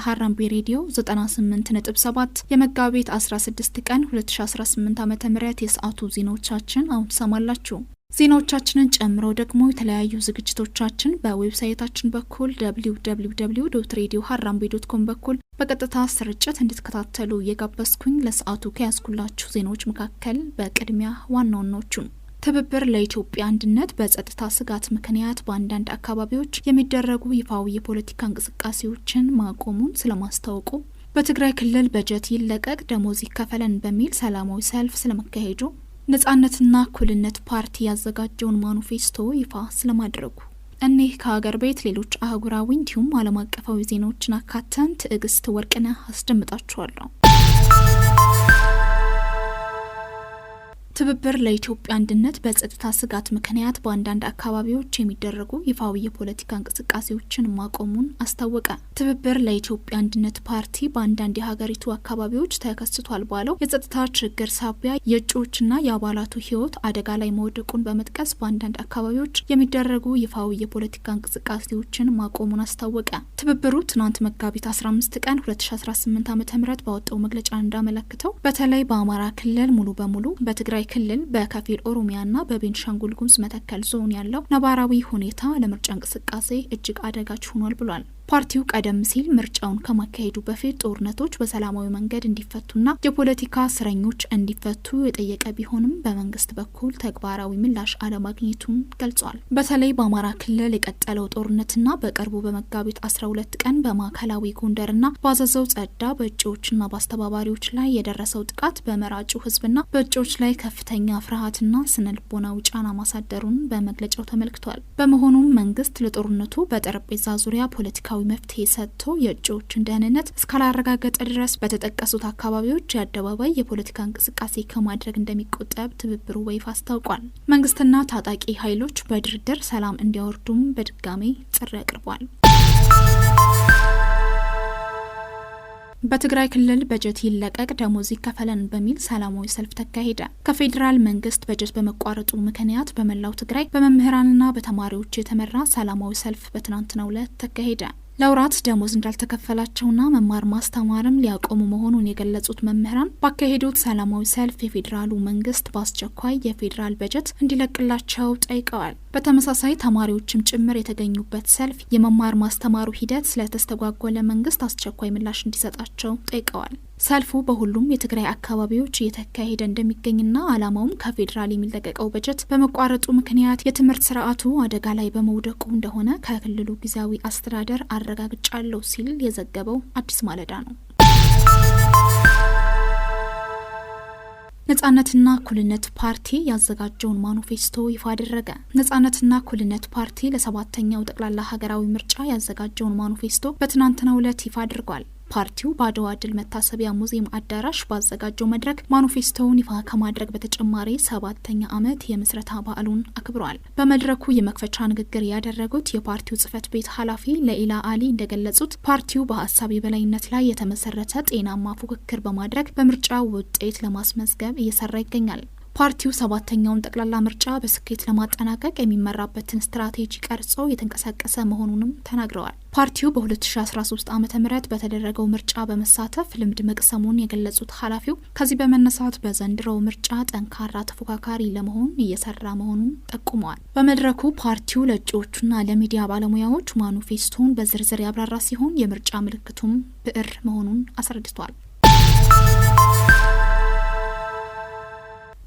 ሀራምቤ ሬዲዮ 98.7 የመጋቢት 16 ቀን 2018 ዓ.ም የሰዓቱ ዜናዎቻችን አሁን ሰማላችሁ። ዜናዎቻችንን ጨምሮ ደግሞ የተለያዩ ዝግጅቶቻችን በዌብሳይታችን በኩል www.radioharambe.com በኩል በቀጥታ ስርጭት እንድትከታተሉ እየጋበዝኩኝ ለሰዓቱ ከያዝኩላችሁ ዜናዎች መካከል በቅድሚያ ዋናዎቹን ትብብር ለኢትዮጵያ አንድነት በጸጥታ ስጋት ምክንያት በአንዳንድ አካባቢዎች የሚደረጉ ይፋዊ የፖለቲካ እንቅስቃሴዎችን ማቆሙን ስለማስታወቁ፣ በትግራይ ክልል በጀት ይለቀቅ ደሞዝ ይከፈለን በሚል ሰላማዊ ሰልፍ ስለመካሄዱ፣ ነጻነትና እኩልነት ፓርቲ ያዘጋጀውን ማኒፌስቶ ይፋ ስለማድረጉ እኒህ ከሀገር ቤት ሌሎች አህጉራዊ እንዲሁም ዓለም አቀፋዊ ዜናዎችን አካተን ትዕግስት ወርቅነህ አስደምጣችኋለሁ። ትብብር ለኢትዮጵያ አንድነት በጸጥታ ስጋት ምክንያት በአንዳንድ አካባቢዎች የሚደረጉ ይፋዊ የፖለቲካ እንቅስቃሴዎችን ማቆሙን አስታወቀ። ትብብር ለኢትዮጵያ አንድነት ፓርቲ በአንዳንድ የሀገሪቱ አካባቢዎች ተከስቷል ባለው የጸጥታ ችግር ሳቢያ የእጩዎችና የአባላቱ ሕይወት አደጋ ላይ መውደቁን በመጥቀስ በአንዳንድ አካባቢዎች የሚደረጉ ይፋዊ የፖለቲካ እንቅስቃሴዎችን ማቆሙን አስታወቀ። ትብብሩ ትናንት መጋቢት 15 ቀን 2018 ዓ.ም ባወጣው መግለጫ እንዳመለከተው በተለይ በአማራ ክልል ሙሉ በሙሉ በትግራይ ክልል በከፊል ኦሮሚያና በቤንሻንጉል ጉሙዝ መተከል ዞን ያለው ነባራዊ ሁኔታ ለምርጫ እንቅስቃሴ እጅግ አደጋች ሆኗል ብሏል። ፓርቲው ቀደም ሲል ምርጫውን ከማካሄዱ በፊት ጦርነቶች በሰላማዊ መንገድ እንዲፈቱና የፖለቲካ እስረኞች እንዲፈቱ የጠየቀ ቢሆንም በመንግስት በኩል ተግባራዊ ምላሽ አለማግኘቱን ገልጿል። በተለይ በአማራ ክልል የቀጠለው ጦርነትና በቅርቡ በመጋቢት 12 ቀን በማዕከላዊ ጎንደርና በአዘዘው ጸዳ በእጩዎችና በአስተባባሪዎች ላይ የደረሰው ጥቃት በመራጩ ህዝብና በእጩዎች ላይ ከፍተኛ ፍርሃትና ስነልቦናዊ ጫና ማሳደሩን በመግለጫው ተመልክቷል። በመሆኑም መንግስት ለጦርነቱ በጠረጴዛ ዙሪያ ፖለቲካ መፍትሄ ሰጥቶ የእጩዎችን ደህንነት እስካላረጋገጠ ድረስ በተጠቀሱት አካባቢዎች የአደባባይ የፖለቲካ እንቅስቃሴ ከማድረግ እንደሚቆጠብ ትብብሩ በይፋ አስታውቋል። መንግስትና ታጣቂ ኃይሎች በድርድር ሰላም እንዲያወርዱም በድጋሜ ጥሪ አቅርቧል። በትግራይ ክልል በጀት ይለቀቅ ደሞዝ ይከፈለን በሚል ሰላማዊ ሰልፍ ተካሄደ። ከፌዴራል መንግስት በጀት በመቋረጡ ምክንያት በመላው ትግራይ በመምህራንና በተማሪዎች የተመራ ሰላማዊ ሰልፍ በትናንትናው ዕለት ተካሄደ። ለወራት ደሞዝ እንዳልተከፈላቸውና መማር ማስተማርም ሊያቆሙ መሆኑን የገለጹት መምህራን ባካሄዱት ሰላማዊ ሰልፍ የፌዴራሉ መንግስት በአስቸኳይ የፌዴራል በጀት እንዲለቅላቸው ጠይቀዋል። በተመሳሳይ ተማሪዎችም ጭምር የተገኙበት ሰልፍ የመማር ማስተማሩ ሂደት ስለተስተጓጎለ መንግስት አስቸኳይ ምላሽ እንዲሰጣቸው ጠይቀዋል። ሰልፉ በሁሉም የትግራይ አካባቢዎች እየተካሄደ እንደሚገኝና ዓላማውም ከፌዴራል የሚለቀቀው በጀት በመቋረጡ ምክንያት የትምህርት ስርዓቱ አደጋ ላይ በመውደቁ እንደሆነ ከክልሉ ጊዜያዊ አስተዳደር አረጋግጫለሁ ሲል የዘገበው አዲስ ማለዳ ነው። ነጻነትና እኩልነት ፓርቲ ያዘጋጀውን ማኒፌስቶ ይፋ አደረገ። ነጻነትና እኩልነት ፓርቲ ለሰባተኛው ጠቅላላ ሀገራዊ ምርጫ ያዘጋጀውን ማኒፌስቶ በትናንትናው ዕለት ይፋ አድርጓል። ፓርቲው በአድዋ ድል መታሰቢያ ሙዚየም አዳራሽ ባዘጋጀው መድረክ ማኒፌስቶውን ይፋ ከማድረግ በተጨማሪ 7ኛ ዓመት የምስረታ በዓሉን አክብሯል። በመድረኩ የመክፈቻ ንግግር ያደረጉት የፓርቲው ጽህፈት ቤት ኃላፊ ለኢላ አሊ እንደገለጹት ፓርቲው በሀሳብ የበላይነት ላይ የተመሰረተ ጤናማ ፉክክር በማድረግ በምርጫው ውጤት ለማስመዝገብ እየሰራ ይገኛል። ፓርቲው 7ኛውን ጠቅላላ ምርጫ በስኬት ለማጠናቀቅ የሚመራበትን ስትራቴጂ ቀርጾ የተንቀሳቀሰ መሆኑንም ተናግረዋል። ፓርቲው በ2013 ዓ.ም በተደረገው ምርጫ በመሳተፍ ልምድ መቅሰሙን የገለጹት ኃላፊው ከዚህ በመነሳት በዘንድሮው ምርጫ ጠንካራ ተፎካካሪ ለመሆን እየሰራ መሆኑን ጠቁመዋል። በመድረኩ ፓርቲው ለእጩዎቹና ለሚዲያ ባለሙያዎች ማኒፌስቶን በዝርዝር ያብራራ ሲሆን የምርጫ ምልክቱም ብዕር መሆኑን አስረድቷል።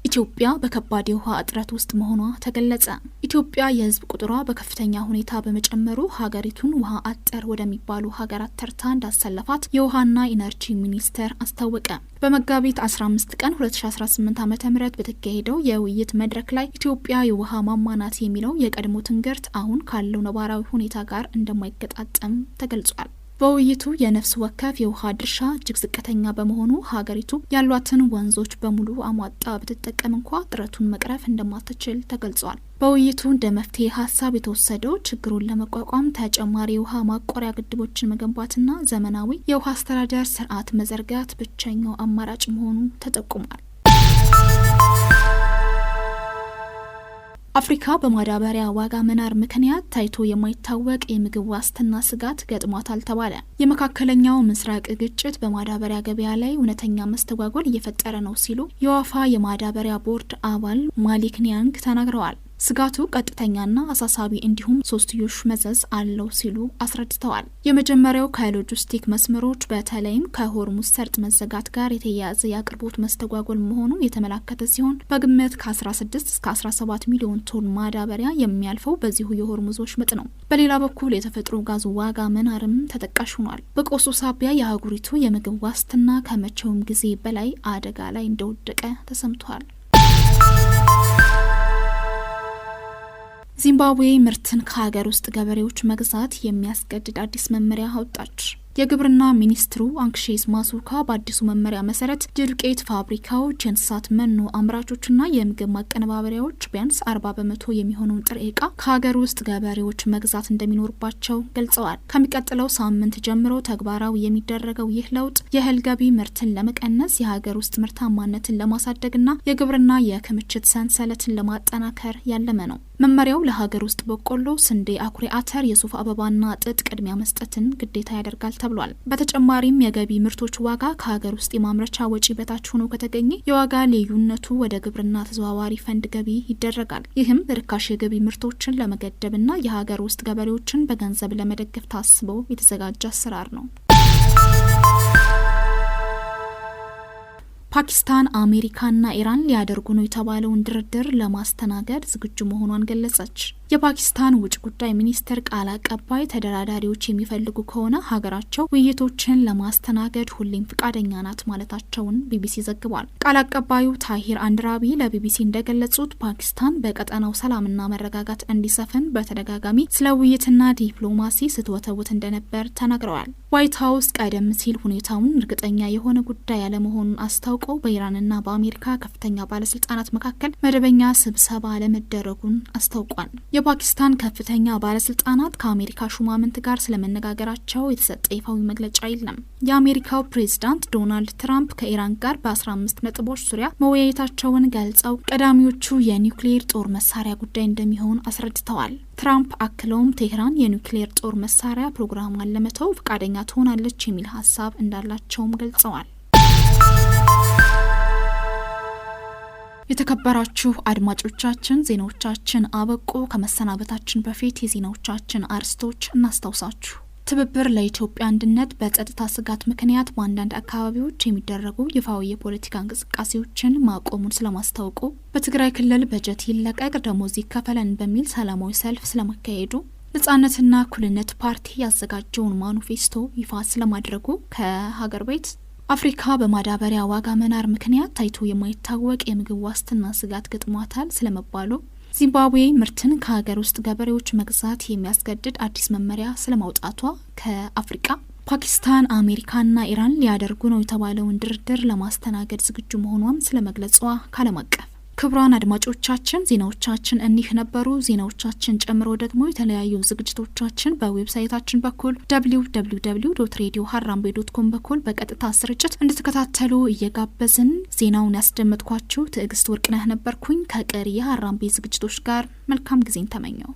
ኢትዮጵያ በከባድ የውሃ እጥረት ውስጥ መሆኗ ተገለጸ። ኢትዮጵያ የህዝብ ቁጥሯ በከፍተኛ ሁኔታ በመጨመሩ ሀገሪቱን ውሃ አጠር ወደሚባሉ ሀገራት ተርታ እንዳሰለፋት የውሃና ኢነርጂ ሚኒስቴር አስታወቀ። በመጋቢት 15 ቀን 2018 ዓ.ም በተካሄደው የውይይት መድረክ ላይ ኢትዮጵያ የውሃ ማማናት የሚለው የቀድሞ ትንግርት አሁን ካለው ነባራዊ ሁኔታ ጋር እንደማይገጣጠም ተገልጿል። በውይይቱ የነፍስ ወከፍ የውሃ ድርሻ እጅግ ዝቅተኛ በመሆኑ ሀገሪቱ ያሏትን ወንዞች በሙሉ አሟጣ ብትጠቀም እንኳ ጥረቱን መቅረፍ እንደማትችል ተገልጿል። በውይይቱ እንደ መፍትሄ ሀሳብ የተወሰደው ችግሩን ለመቋቋም ተጨማሪ የውሃ ማቆሪያ ግድቦችን መገንባትና ዘመናዊ የውሃ አስተዳደር ስርዓት መዘርጋት ብቸኛው አማራጭ መሆኑ ተጠቁሟል። አፍሪካ በማዳበሪያ ዋጋ መናር ምክንያት ታይቶ የማይታወቅ የምግብ ዋስትና ስጋት ገጥሟታል ተባለ። የመካከለኛው ምስራቅ ግጭት በማዳበሪያ ገበያ ላይ እውነተኛ መስተጓጎል እየፈጠረ ነው ሲሉ የዋፋ የማዳበሪያ ቦርድ አባል ማሊክ ኒያንግ ተናግረዋል። ስጋቱ ቀጥተኛና አሳሳቢ እንዲሁም ሶስትዮሽ መዘዝ አለው ሲሉ አስረድተዋል። የመጀመሪያው ከሎጂስቲክ መስመሮች በተለይም ከሆርሙዝ ሰርጥ መዘጋት ጋር የተያያዘ የአቅርቦት መስተጓጎል መሆኑ የተመላከተ ሲሆን በግምት ከ16 እስከ 17 ሚሊዮን ቶን ማዳበሪያ የሚያልፈው በዚሁ የሆርሙዝ ወሽመጥ ነው። በሌላ በኩል የተፈጥሮ ጋዝ ዋጋ መናርም ተጠቃሽ ሆኗል። በቆሱ ሳቢያ የአህጉሪቱ የምግብ ዋስትና ከመቼውም ጊዜ በላይ አደጋ ላይ እንደወደቀ ተሰምቷል። ዚምባብዌ ምርትን ከሀገር ውስጥ ገበሬዎች መግዛት የሚያስገድድ አዲስ መመሪያ አወጣች። የግብርና ሚኒስትሩ አንክሼስ ማሱካ በአዲሱ መመሪያ መሰረት የዱቄት ፋብሪካዎች፣ የእንስሳት መኖ አምራቾችና የምግብ ማቀነባበሪያዎች ቢያንስ 40 በመቶ የሚሆነውን ጥሬ ዕቃ ከሀገር ውስጥ ገበሬዎች መግዛት እንደሚኖርባቸው ገልጸዋል። ከሚቀጥለው ሳምንት ጀምሮ ተግባራዊ የሚደረገው ይህ ለውጥ የእህል ገቢ ምርትን ለመቀነስ፣ የሀገር ውስጥ ምርታማነትን ለማሳደግና የግብርና የክምችት ሰንሰለትን ለማጠናከር ያለመ ነው። መመሪያው ለሀገር ውስጥ በቆሎ፣ ስንዴ፣ አኩሪ አተር፣ የሱፍ አበባና ጥጥ ቅድሚያ መስጠትን ግዴታ ያደርጋል ተብሏል። በተጨማሪም የገቢ ምርቶች ዋጋ ከሀገር ውስጥ የማምረቻ ወጪ በታች ሆኖ ከተገኘ የዋጋ ልዩነቱ ወደ ግብርና ተዘዋዋሪ ፈንድ ገቢ ይደረጋል። ይህም ርካሽ የገቢ ምርቶችን ለመገደብና የሀገር ውስጥ ገበሬዎችን በገንዘብ ለመደገፍ ታስቦ የተዘጋጀ አሰራር ነው። ፓኪስታን አሜሪካና ኢራን ሊያደርጉ ነው የተባለውን ድርድር ለማስተናገድ ዝግጁ መሆኗን ገለጸች። የፓኪስታን ውጭ ጉዳይ ሚኒስትር ቃል አቀባይ ተደራዳሪዎች የሚፈልጉ ከሆነ ሀገራቸው ውይይቶችን ለማስተናገድ ሁሌም ፍቃደኛ ናት ማለታቸውን ቢቢሲ ዘግቧል። ቃል አቀባዩ ታሂር አንድራቢ ለቢቢሲ እንደገለጹት ፓኪስታን በቀጠናው ሰላምና መረጋጋት እንዲሰፍን በተደጋጋሚ ስለ ውይይትና ዲፕሎማሲ ስትወተውት እንደነበር ተናግረዋል። ዋይት ሀውስ ቀደም ሲል ሁኔታውን እርግጠኛ የሆነ ጉዳይ ያለመሆኑን አስታውቆ በኢራንና በአሜሪካ ከፍተኛ ባለስልጣናት መካከል መደበኛ ስብሰባ አለመደረጉን አስታውቋል። የፓኪስታን ከፍተኛ ባለስልጣናት ከአሜሪካ ሹማምንት ጋር ስለመነጋገራቸው የተሰጠ ይፋዊ መግለጫ የለም። የአሜሪካው ፕሬዝዳንት ዶናልድ ትራምፕ ከኢራን ጋር በ15 ነጥቦች ዙሪያ መወያየታቸውን ገልጸው ቀዳሚዎቹ የኒውክሌር ጦር መሳሪያ ጉዳይ እንደሚሆን አስረድተዋል። ትራምፕ አክለውም ቴህራን የኒውክሌር ጦር መሳሪያ ፕሮግራሟን ለመተው ፈቃደኛ ትሆናለች የሚል ሀሳብ እንዳላቸውም ገልጸዋል። የተከበራችሁ አድማጮቻችን ዜናዎቻችን አበቁ። ከመሰናበታችን በፊት የዜናዎቻችን አርዕስቶች እናስታውሳችሁ። ትብብር ለኢትዮጵያ አንድነት በጸጥታ ስጋት ምክንያት በአንዳንድ አካባቢዎች የሚደረጉ ይፋዊ የፖለቲካ እንቅስቃሴዎችን ማቆሙን ስለማስታወቁ፣ በትግራይ ክልል በጀት ይለቀቅ ደሞዝ ይከፈለን በሚል ሰላማዊ ሰልፍ ስለመካሄዱ፣ ነጻነትና እኩልነት ፓርቲ ያዘጋጀውን ማኒፌስቶ ይፋ ስለማድረጉ፣ ከሀገር ቤት አፍሪካ በማዳበሪያ ዋጋ መናር ምክንያት ታይቶ የማይታወቅ የምግብ ዋስትና ስጋት ገጥሟታል ስለመባሉ፣ ዚምባብዌ ምርትን ከሀገር ውስጥ ገበሬዎች መግዛት የሚያስገድድ አዲስ መመሪያ ስለማውጣቷ፣ ከአፍሪካ ፓኪስታን አሜሪካና ኢራን ሊያደርጉ ነው የተባለውን ድርድር ለማስተናገድ ዝግጁ መሆኗም ስለመግለጿ፣ ከዓለም አቀፍ ክቡራን አድማጮቻችን ዜናዎቻችን እኒህ ነበሩ። ዜናዎቻችን ጨምሮ ደግሞ የተለያዩ ዝግጅቶቻችን በዌብሳይታችን በኩል www.radioharambe.com በኩል በቀጥታ ስርጭት እንድትከታተሉ እየጋበዝን ዜናውን ያስደመጥኳችሁ ትዕግስት ወርቅነህ ነበርኩኝ። ከቀሪ የሀራምቤ ዝግጅቶች ጋር መልካም ጊዜን ተመኘው።